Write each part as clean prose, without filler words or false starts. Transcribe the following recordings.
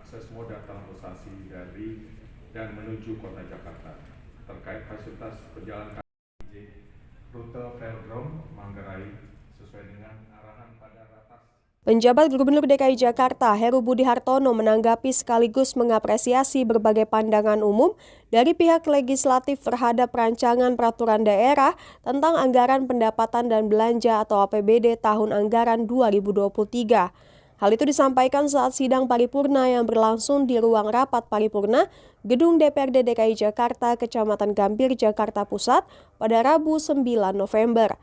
akses moda transportasi dari dan menuju kota Jakarta terkait fasilitas perjalanan rute Velodrome Manggarai sesuai dengan arahan pada ratas. Penjabat Gubernur DKI Jakarta Heru Budi Hartono menanggapi sekaligus mengapresiasi berbagai pandangan umum dari pihak legislatif terhadap rancangan peraturan daerah tentang anggaran pendapatan dan belanja atau APBD tahun anggaran 2023. Hal itu disampaikan saat sidang paripurna yang berlangsung di ruang rapat paripurna Gedung DPRD DKI Jakarta, Kecamatan Gambir, Jakarta Pusat pada Rabu 9 November.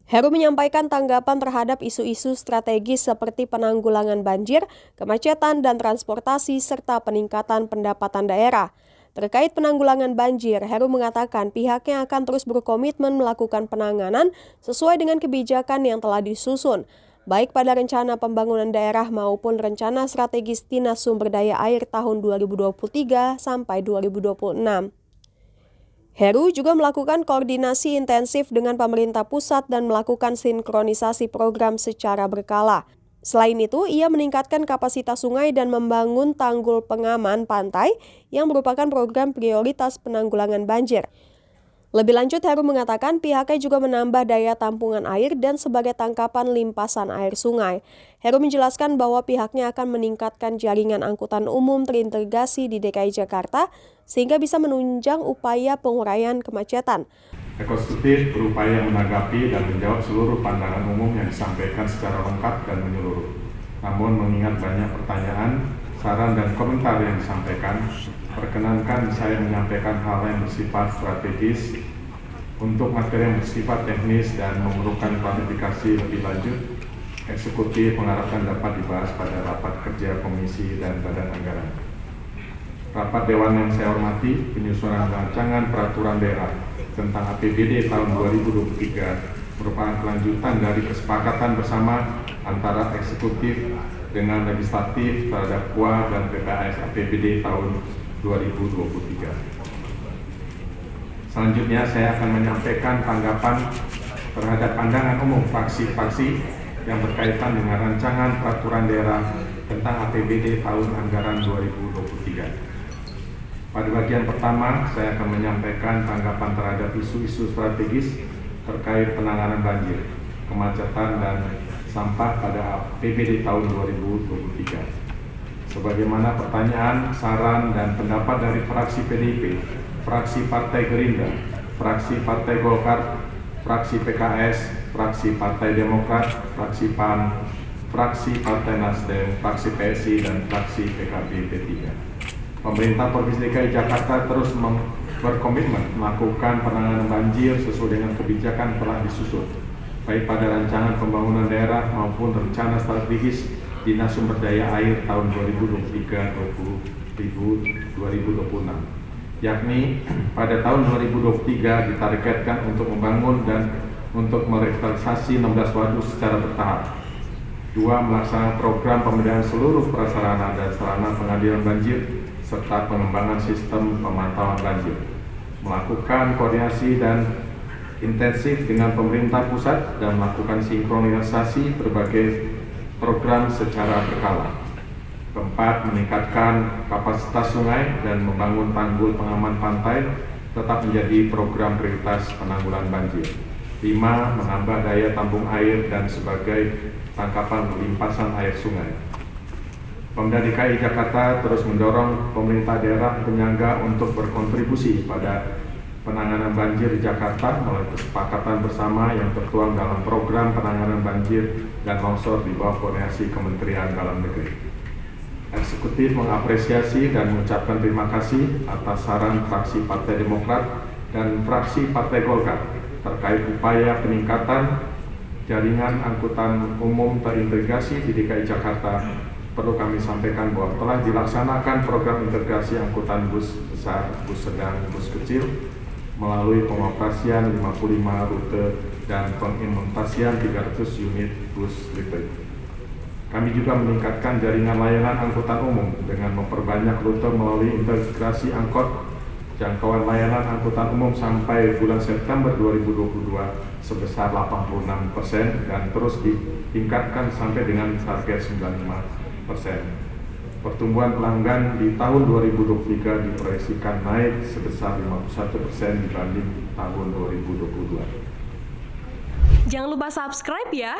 Heru menyampaikan tanggapan terhadap isu-isu strategis seperti penanggulangan banjir, kemacetan, dan transportasi, serta peningkatan pendapatan daerah. Terkait penanggulangan banjir, Heru mengatakan pihaknya akan terus berkomitmen melakukan penanganan sesuai dengan kebijakan yang telah disusun, baik pada rencana pembangunan daerah maupun rencana strategis Dinas Sumber Daya Air tahun 2023 sampai 2026. Heru juga melakukan koordinasi intensif dengan pemerintah pusat dan melakukan sinkronisasi program secara berkala. Selain itu, ia meningkatkan kapasitas sungai dan membangun tanggul pengaman pantai yang merupakan program prioritas penanggulangan banjir. Lebih lanjut, Heru mengatakan pihaknya juga menambah daya tampungan air dan sebagai tangkapan limpasan air sungai. Heru menjelaskan bahwa pihaknya akan meningkatkan jaringan angkutan umum terintegrasi di DKI Jakarta sehingga bisa menunjang upaya penguraian kemacetan. Eksekutif berupaya menanggapi dan menjawab seluruh pandangan umum yang disampaikan secara lengkap dan menyeluruh. Namun mengingat banyak pertanyaan, saran dan komentar yang disampaikan, perkenankan saya menyampaikan hal yang bersifat strategis. Untuk materi yang bersifat teknis dan memerlukan klarifikasi lebih lanjut, eksekutif mengharapkan dapat dibahas pada rapat kerja komisi dan badan anggaran. Rapat Dewan yang saya hormati, penyusunan rancangan peraturan daerah tentang APBD tahun 2023 merupakan kelanjutan dari kesepakatan bersama antara eksekutif dengan legislatif terhadap KUA dan PPAS APBD tahun 2023. Selanjutnya saya akan menyampaikan tanggapan terhadap pandangan umum fraksi-fraksi yang berkaitan dengan rancangan peraturan daerah tentang APBD tahun anggaran 2023. Pada bagian pertama, saya akan menyampaikan tanggapan terhadap isu-isu strategis terkait penanganan banjir, kemacetan, dan sampah pada APBD tahun 2023. Sebagaimana pertanyaan, saran, dan pendapat dari fraksi PDIP, fraksi Partai Gerindra, fraksi Partai Golkar, fraksi PKS, fraksi Partai Demokrat, fraksi PAN, fraksi Partai Nasdem, fraksi PSI, dan fraksi PKB P3. Pemerintah Provinsi DKI Jakarta terus berkomitmen melakukan penanganan banjir sesuai dengan kebijakan telah disusun, baik pada rancangan pembangunan daerah maupun rencana strategis Dinas Sumber Daya Air tahun 2023-2026. Yakni pada tahun 2023 ditargetkan untuk membangun dan untuk merevitalisasi 16 waduk secara bertahap. 2. Melaksanakan program pembedahan seluruh prasarana dan sarana pengendalian banjir serta pengembangan sistem pemantauan banjir. Melakukan koordinasi dan intensif dengan pemerintah pusat dan melakukan sinkronisasi berbagai program secara berkala. 4. Meningkatkan kapasitas sungai dan membangun tanggul pengaman pantai tetap menjadi program prioritas penanggulangan banjir. 5. Menambah daya tampung air dan sebagai tangkapan limpasan air sungai. Pemda DKI Jakarta terus mendorong pemerintah daerah penyangga untuk berkontribusi pada penanganan banjir di Jakarta melalui kesepakatan bersama yang tertuang dalam program penanganan banjir dan longsor di bawah koordinasi Kementerian Dalam Negeri. Eksekutif mengapresiasi dan mengucapkan terima kasih atas saran fraksi Partai Demokrat dan fraksi Partai Golkar terkait upaya peningkatan jaringan angkutan umum terintegrasi di DKI Jakarta. Perlu kami sampaikan bahwa telah dilaksanakan program integrasi angkutan bus besar, bus sedang, bus kecil melalui pengoperasian 55 rute dan pengimplementasian 300 unit bus listrik. Kami juga meningkatkan jaringan layanan angkutan umum dengan memperbanyak rute melalui integrasi angkot. Jangkauan layanan angkutan umum sampai bulan September 2022 sebesar 86% dan terus ditingkatkan sampai dengan target 95%. Pertumbuhan pelanggan di tahun 2023 diproyeksikan naik sebesar 51% dibanding tahun 2022. Jangan lupa subscribe ya.